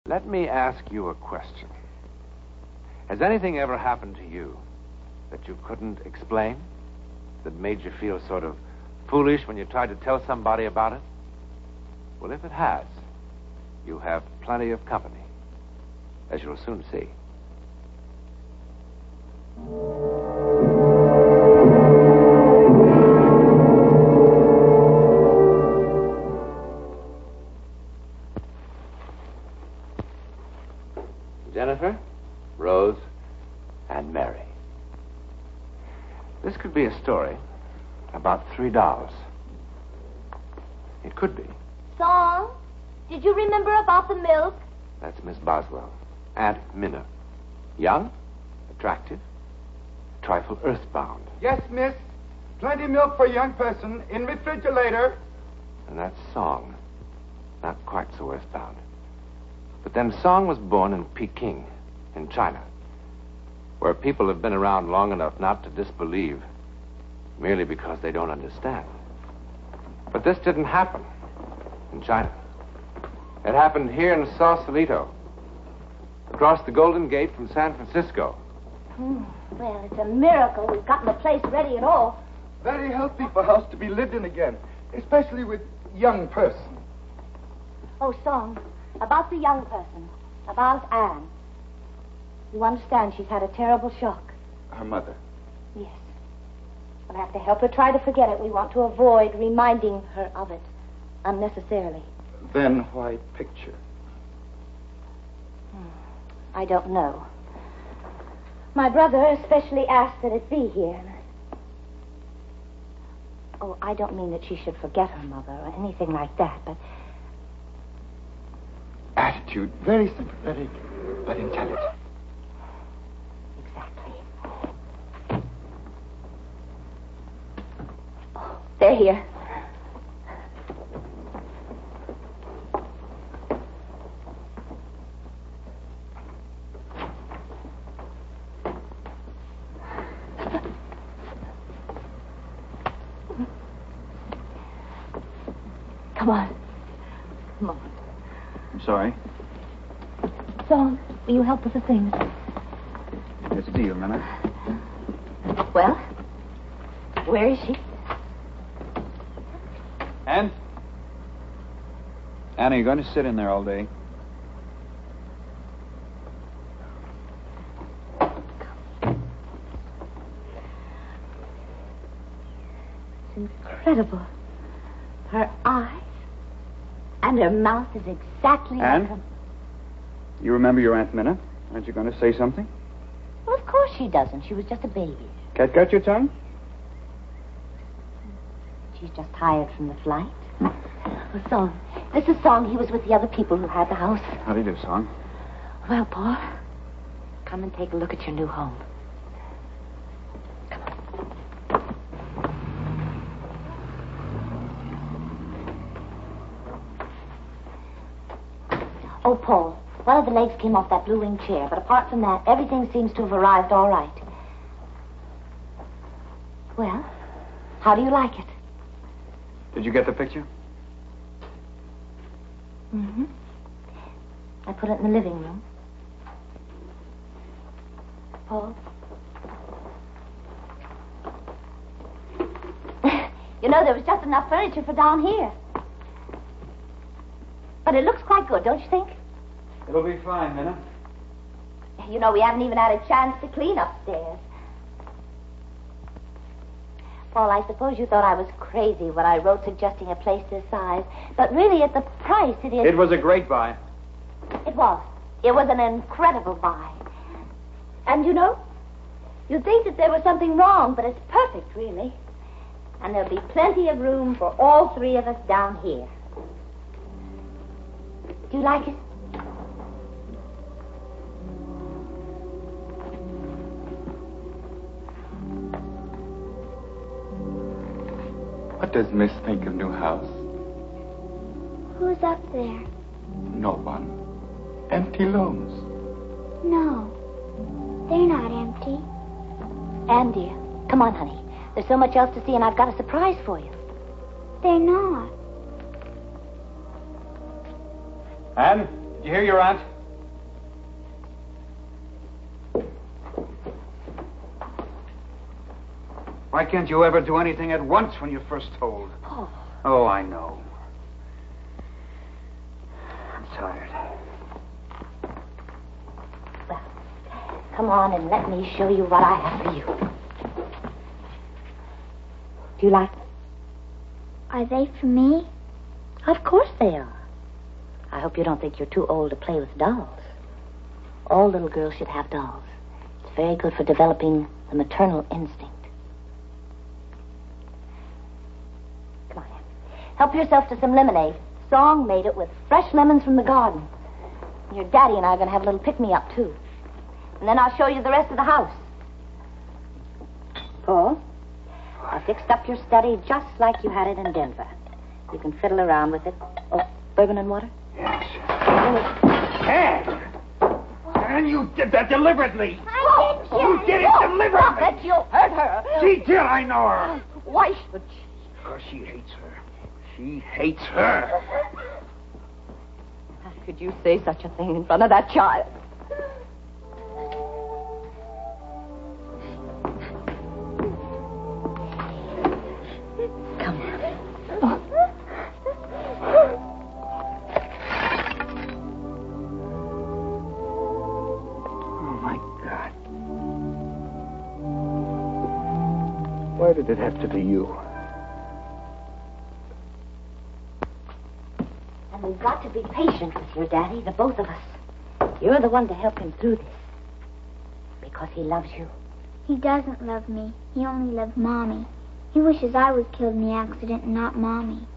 Let me ask you a question. Has anything ever happened to you that you couldn't explain? That made you feel sort of foolish when you tried to tell somebody about it? Well, if it has, you have plenty of company, as you'll soon see. Jennifer, Rose, and Mary. This could be a story about 3 dolls. It could be. Song, did you remember about the milk? That's Miss Boswell, Aunt Minna. Young, attractive, a trifle earthbound. Yes, miss. Plenty milk for a young person in refrigerator. And that's Song, not quite so earthbound. But then Song was born in Peking, in China, where people have been around long enough not to disbelieve merely because they don't understand. But this didn't happen in China. It happened here in Sausalito, across the Golden Gate from San Francisco. Well, it's a miracle we've gotten the place ready at all. Very healthy for house to be lived in again, especially with young person. Oh, Song, about the young person, about Anne. You understand she's had a terrible shock. Her mother. Yes. We'll have to help her try to forget it. We want to avoid reminding her of it unnecessarily. Then why picture? I don't know. My brother especially asked that it be here. Oh, I don't mean that she should forget her mother or anything like that, but... Attitude, very sympathetic, but intelligent. Exactly. Oh, they're here. Come on. Come on. I'm sorry. Song, will you help with the things? It's a deal, Minna. Well, where is she? Anne? Anne, are you going to sit in there all day? It's incredible. Her eyes and her mouth is exactly Anne? like her... You remember your Aunt Minna? Aren't you going to say something? Well, of course she doesn't. She was just a baby. Cat got your tongue? She's just tired from the flight. Oh, Song. This is Song. He was with the other people who had the house. How do you do, Song? Well, Paul, come and take a look at your new home. Come on. Oh, Paul, one of the legs came off that blue wing chair, but apart from that, everything seems to have arrived all right. Well, how do you like it? Did you get the picture? Mm-hmm. I put it in the living room. Paul? You know, there was just enough furniture for down here. But it looks quite good, don't you think? It'll be fine, Minna. You know, we haven't even had a chance to clean upstairs. Paul, I suppose you thought I was crazy when I wrote suggesting a place this size. But really, at the price, it is... It was a great buy. It was. It was an incredible buy. And you know, you'd think that there was something wrong, but it's perfect, really. And there'll be plenty of room for all 3 of us down here. Do you like it? What does Miss think of new house? Who's up there? No one. Empty rooms. No, they're not empty. Anne, dear, come on, honey. There's so much else to see, and I've got a surprise for you. They're not. Anne, did you hear your aunt? Why can't you ever do anything at once when you're first told? Paul. Oh, I know. I'm tired. Well, come on and let me show you what I have for you. Do you like them? Are they for me? Of course they are. I hope you don't think you're too old to play with dolls. All little girls should have dolls. It's very good for developing the maternal instinct. Come on, Em. Help yourself to some lemonade. Song made it with fresh lemons from the garden. Your daddy and I are going to have a little pick-me-up, too. And then I'll show you the rest of the house. Paul, I fixed up your study just like you had it in Denver. You can fiddle around with it. Oh, bourbon and water? Yes. Anne! And you did that deliberately. I did, You did it deliberately. Stop it. You hurt her. She did, I know her. Why should she? Because she hates her. She hates her. How could you say such a thing in front of that child? Come on. Oh, my God. Why did it have to be you? And we've got to be patient with your daddy, the both of us. You're the one to help him through this. Because he loves you. He doesn't love me. He only loves Mommy. He wishes I was killed in the accident and not Mommy.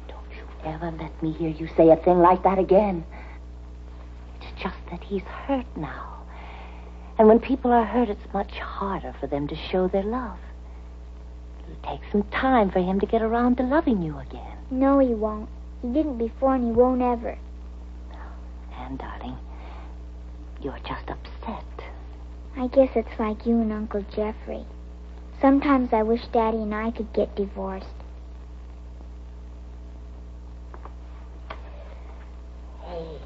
Don't you ever let me hear you say a thing like that again. It's just that he's hurt now. And when people are hurt, it's much harder for them to show their love. It'll take some time for him to get around to loving you again. No, he won't. He didn't before and he won't ever. And, darling, you're just upset. I guess it's like you and Uncle Jeffrey. Sometimes I wish Daddy and I could get divorced. Hey.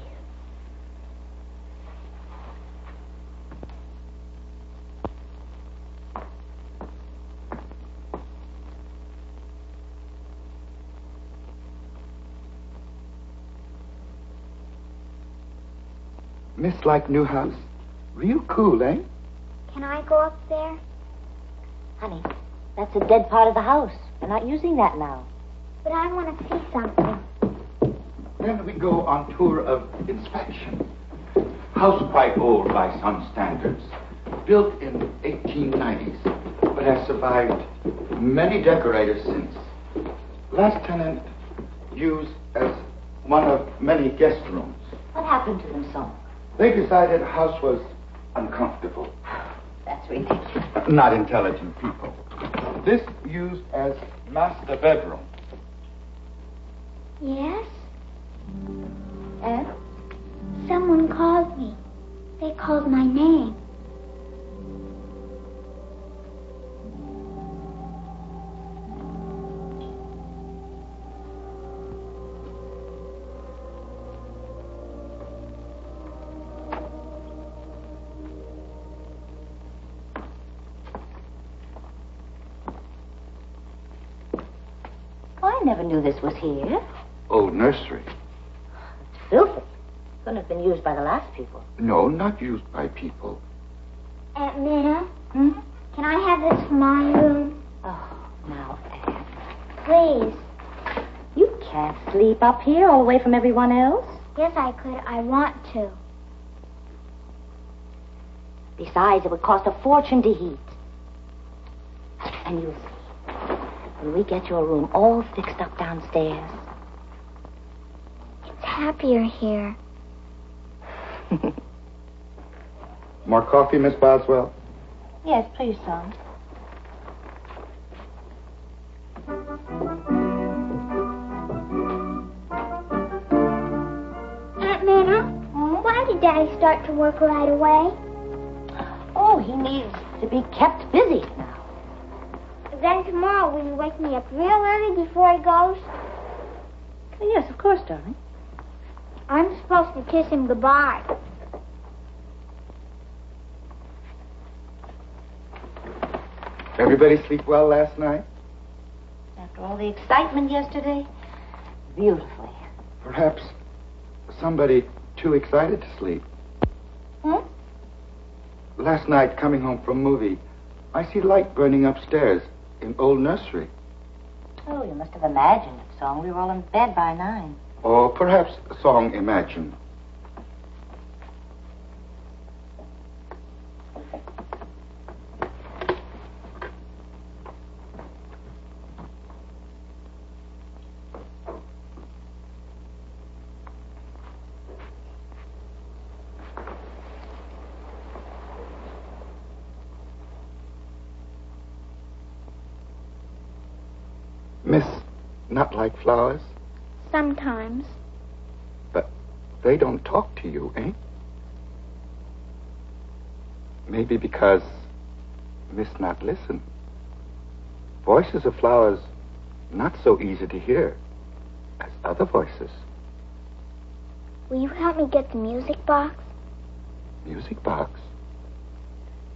Miss like new house. Real cool, eh? Can I go up there? Honey, that's a dead part of the house. They're not using that now. But I want to see something. Then we go on tour of inspection. House quite old by some standards. Built in 1890s, but has survived many decorators since. Last tenant used as one of many guest rooms. What happened to them, son? They decided the house was uncomfortable. That's ridiculous. Not intelligent people. This used as master bedroom. Yes? And? Someone called me. They called my name. I never knew this was here. Old nursery. It's filthy. Couldn't have been used by the last people. No, not used by people. Aunt Minna, can I have this for my room? Oh, now, Anne. Please. You can't sleep up here all away from everyone else. Yes, I could. I want to. Besides, it would cost a fortune to heat. And you'll see. When we get your room all fixed up downstairs. It's happier here. More coffee, Miss Boswell? Yes, please, son. Aunt Minna, why did Daddy start to work right away? Oh, he needs to be kept busy now. Then tomorrow will you wake me up real early before he goes? Yes, of course, darling. I'm supposed to kiss him goodbye. Everybody sleep well last night? After all the excitement yesterday, beautifully. Perhaps somebody too excited to sleep. Hmm? Last night, coming home from a movie, I see light burning upstairs in old nursery. Oh, you must have imagined it, song. We were all in bed by 9. Or perhaps a song imagined. Miss Not Like Flowers? Sometimes. But they don't talk to you, eh? Maybe because Miss Not Listen. Voices of flowers not so easy to hear as other voices. Will you help me get the music box? Music box?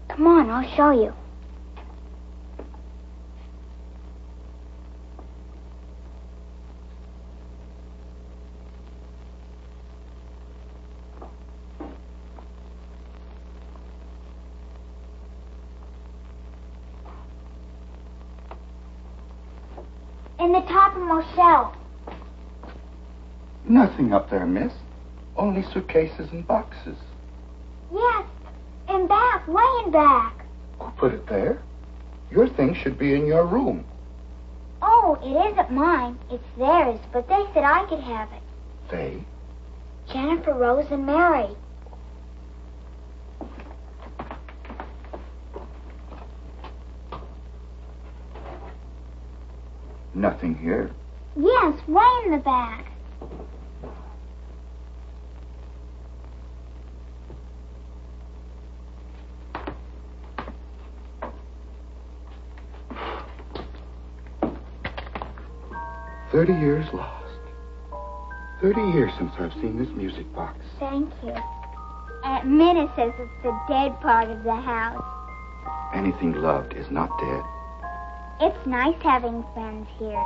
Come on, I'll show you. In the topmost shelf. Nothing up there, miss. Only suitcases and boxes. Yes, in back, way in back. Who put it there? Your things should be in your room. Oh, it isn't mine. It's theirs, but they said I could have it. They? Jennifer, Rose, and Mary. Nothing here. Yes, way in the back. $30 years lost. 30 years since I've seen this music box. Thank you. Aunt Minna says it's the dead part of the house. Anything loved is not dead. It's nice having friends here.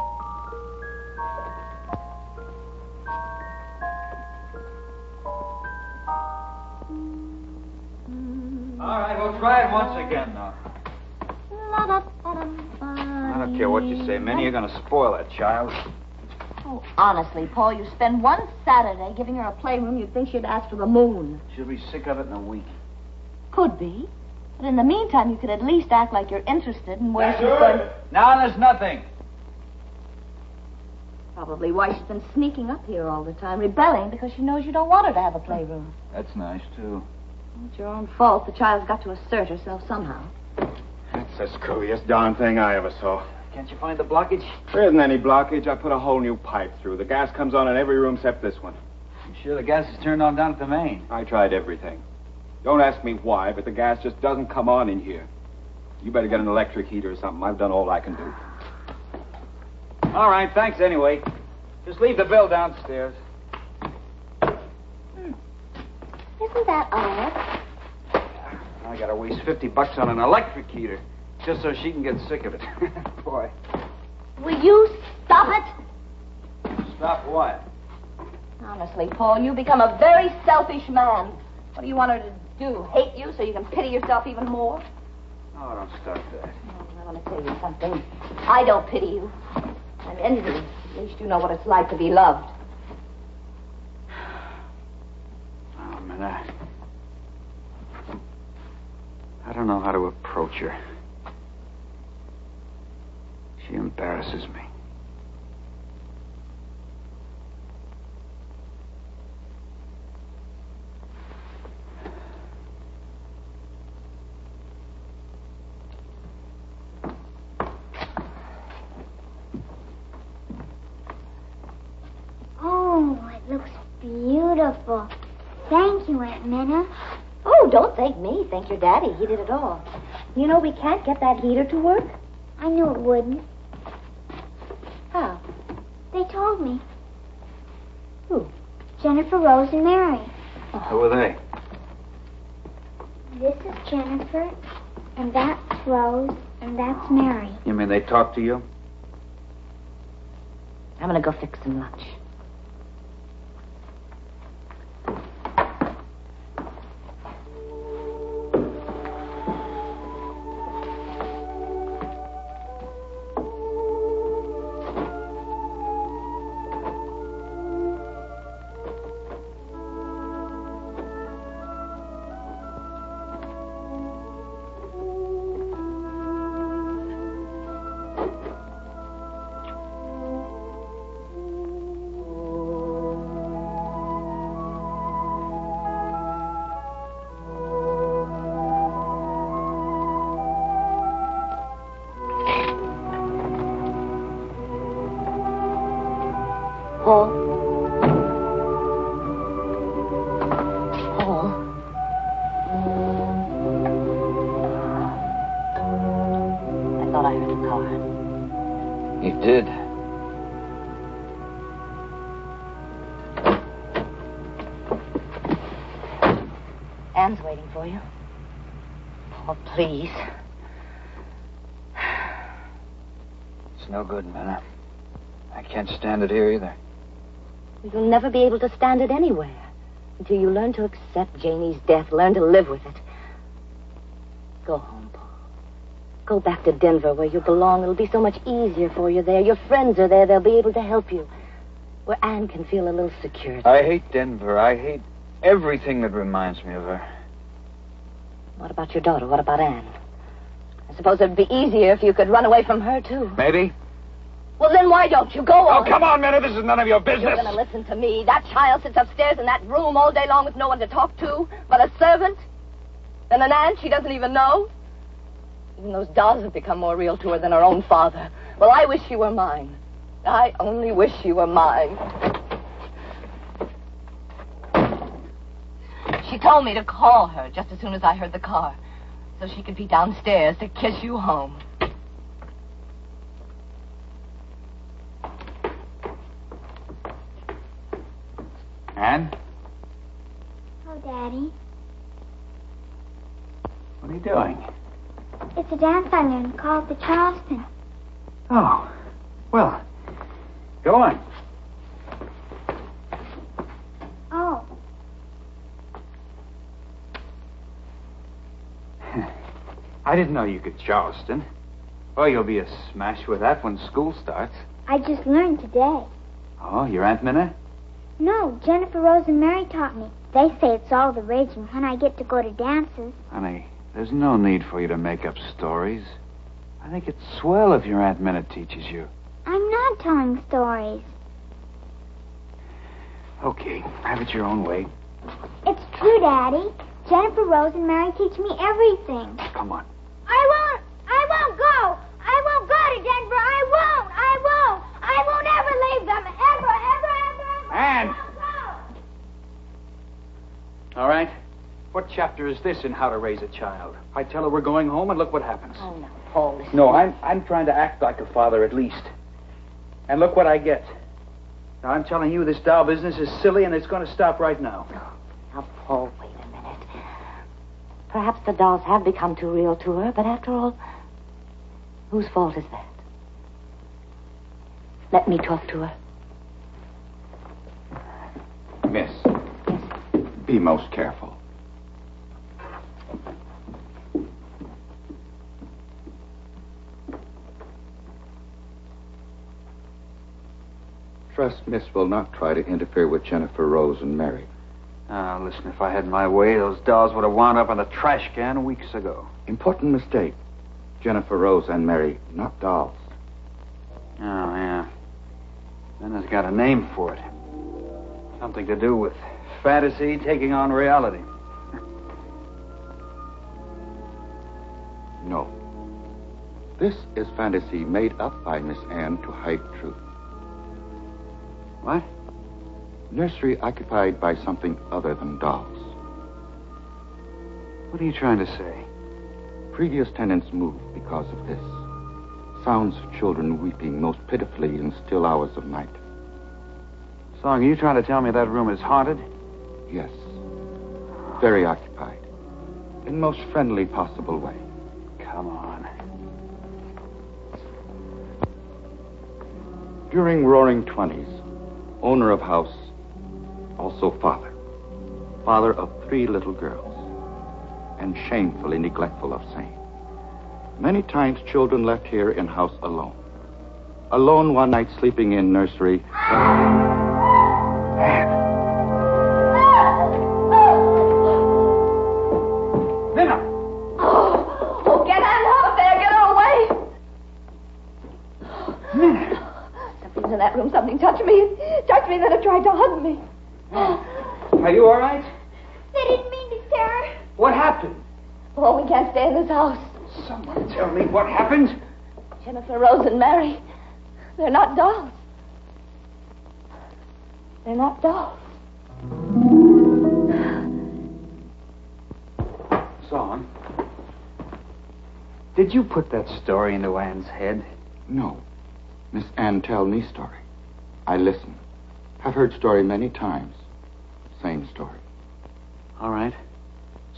All right, we'll try it once again, now. I don't care what you say, Minnie. You're going to spoil that child. Oh, honestly, Paul, you spend one Saturday giving her a playroom, you'd think she'd ask for the moon. She'll be sick of it in a week. Could be. But in the meantime, you could at least act like you're interested in where she's going. Now there's nothing. Probably why she's been sneaking up here all the time, rebelling because she knows you don't want her to have a playroom. That's nice, too. It's your own fault. The child's got to assert herself somehow. That's the screwiest darn thing I ever saw. Can't you find the blockage? There isn't any blockage. I put a whole new pipe through. The gas comes on in every room except this one. I'm sure the gas is turned on down at the main. I tried everything. Don't ask me why, but the gas just doesn't come on in here. You better get an electric heater or something. I've done all I can do. All right, thanks anyway. Just leave the bill downstairs. Isn't that odd? I gotta waste $50 on an electric heater just so she can get sick of it. Boy. Will you stop it? Stop what? Honestly, Paul, you become a very selfish man. What do you want her to do? Hate you so you can pity yourself even more? Oh, don't start that. Oh, I want to tell you something. I don't pity you. I'm envious. At least you know what it's like to be loved. Oh, man, I don't know how to approach her. She embarrasses me. Oh, it looks beautiful. Thank you, Aunt Minna. Oh, don't thank me. Thank your daddy. He did it all. You know we can't get that heater to work? I knew it wouldn't. How? They told me. Who? Jennifer, Rose, and Mary. Who are they? This is Jennifer, and that's Rose, and And that's Mary. You mean they talk to you? I'm going to go fix some lunch. Paul? Paul? I thought I heard a car. You did. Anne's waiting for you. Oh, please. It's no good, Minna. I can't stand it here either. You'll never be able to stand it anywhere until you learn to accept Janie's death, learn to live with it. Go home, Paul. Go back to Denver where you belong. It'll be so much easier for you there. Your friends are there. They'll be able to help you. Where Anne can feel a little secure. I hate Denver. I hate everything that reminds me of her. What about your daughter? What about Anne? I suppose it'd be easier if you could run away from her, too. Maybe. Well, then why don't you go on? Oh, come on, Minna. This is none of your business. You're going to listen to me. That child sits upstairs in that room all day long with no one to talk to but a servant and an aunt she doesn't even know. Even those dolls have become more real to her than her own father. Well, I wish she were mine. I only wish she were mine. She told me to call her just as soon as I heard the car so she could be downstairs to kiss you home. Anne? Oh, Daddy. What are you doing? It's a dance I learned called the Charleston. Oh. Well, go on. Oh. I didn't know you could Charleston. Well, you'll be a smash with that when school starts. I just learned today. Oh, your Aunt Minna? No, Jennifer Rose and Mary taught me. They say it's all the rage when I get to go to dances. Honey, there's no need for you to make up stories. I think it's swell if your Aunt Minna teaches you. I'm not telling stories. Okay, have it your own way. It's true, Daddy. Jennifer Rose and Mary teach me everything. Come on. I won't go. I won't go to Denver. I won't ever leave them. Ever. Anne! All right. What chapter is this in How to Raise a Child? I tell her we're going home, and look what happens. Oh, no, Paul. Listen. No, I'm trying to act like a father at least. And look what I get. Now, I'm telling you, this doll business is silly, and it's going to stop right now. Now, Paul, wait a minute. Perhaps the dolls have become too real to her, but after all, whose fault is that? Let me talk to her. Miss, be most careful. Trust Miss will not try to interfere with Jennifer Rose and Mary. Listen, if I had my way, those dolls would have wound up in the trash can weeks ago. Important mistake. Jennifer Rose and Mary, not dolls. Oh, yeah. Then it's got a name for it. Something to do with fantasy taking on reality. No. This is fantasy made up by Miss Anne to hide truth. What? Nursery occupied by something other than dolls. What are you trying to say? Previous tenants moved because of this. Sounds of children weeping most pitifully in still hours of night. Song, are you trying to tell me that room is haunted? Yes. Very occupied. In most friendly possible way. Come on. During Roaring 20s, owner of house, also father. Father of 3 little girls, and shamefully neglectful of same. Many times children left here in house alone. Alone one night sleeping in nursery. Minna! Oh, get out of there. Get her away. Minna! Something's in that room. Something touched me. It touched me, then it tried to hug me. Are you all right? They didn't mean to scare her. What happened? Oh, we can't stay in this house. Someone tell me what happened. Jennifer, Rose, and Mary. They're not dolls. They're not dolls. Son, did you put that story into Anne's head? No. Miss Ann tell me story. I listen. Have heard story many times. Same story. All right.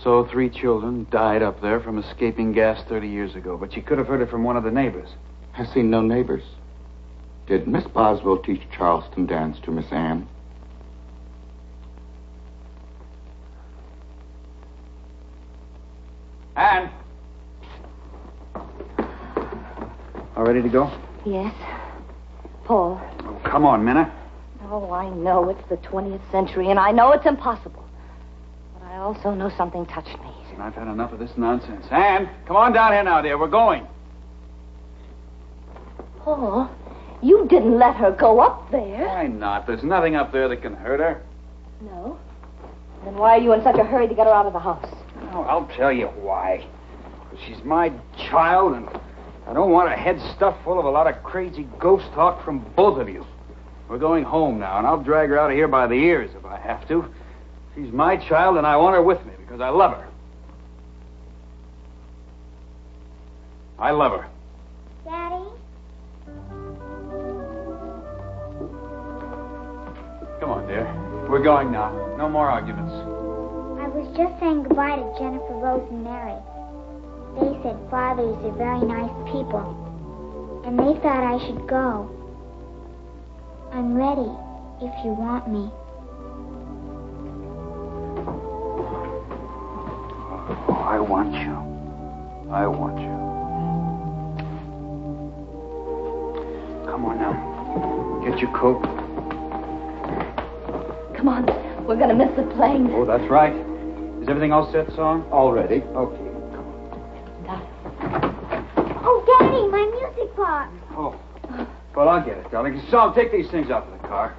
So 3 children died up there from escaping gas 30 years ago, but you could have heard it from one of the neighbors. Has seen no neighbors. Did Miss Boswell teach Charleston dance to Miss Ann? Anne! All ready to go? Yes. Paul. Oh, come on, Minna. Oh, I know it's the 20th century, and I know it's impossible. But I also know something touched me. I've had enough of this nonsense. Anne, come on down here now, dear. We're going. Paul, you didn't let her go up there. Why not? There's nothing up there that can hurt her. No? Then why are you in such a hurry to get her out of the house? Oh, I'll tell you why. She's my child, and I don't want her head stuffed full of a lot of crazy ghost talk from both of you. We're going home now, and I'll drag her out of here by the ears if I have to. She's my child, and I want her with me because I love her. I love her. Daddy? Come on, dear. We're going now. No more arguments. I was just saying goodbye to Jennifer, Rose, and Mary. They said fathers are very nice people, and they thought I should go. I'm ready, if you want me. Oh, I want you. I want you. Come on now. Get your coat. Come on. We're going to miss the plane. Oh, that's right. Is everything all set, Song? All ready. Okay. Oh, Daddy, my music box. Oh. Well, I'll get it, darling. Song, take these things out of the car.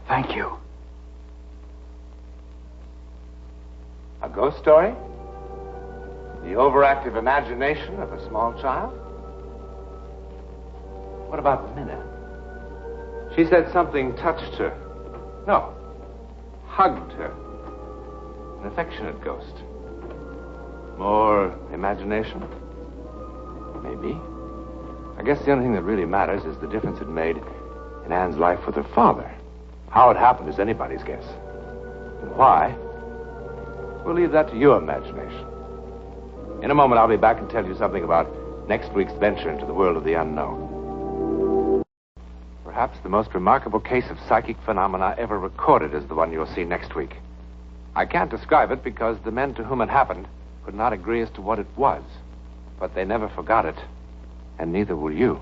Thank you. A ghost story? The overactive imagination of a small child? What about Minna? She said something touched her. No, hugged her. An affectionate ghost. More imagination? Maybe. I guess the only thing that really matters is the difference it made in Anne's life with her father. How it happened is anybody's guess. And why? We'll leave that to your imagination. In a moment, I'll be back and tell you something about next week's venture into the world of the unknown. Perhaps the most remarkable case of psychic phenomena ever recorded is the one you'll see next week. I can't describe it because the men to whom it happened could not agree as to what it was. But they never forgot it, and neither will you.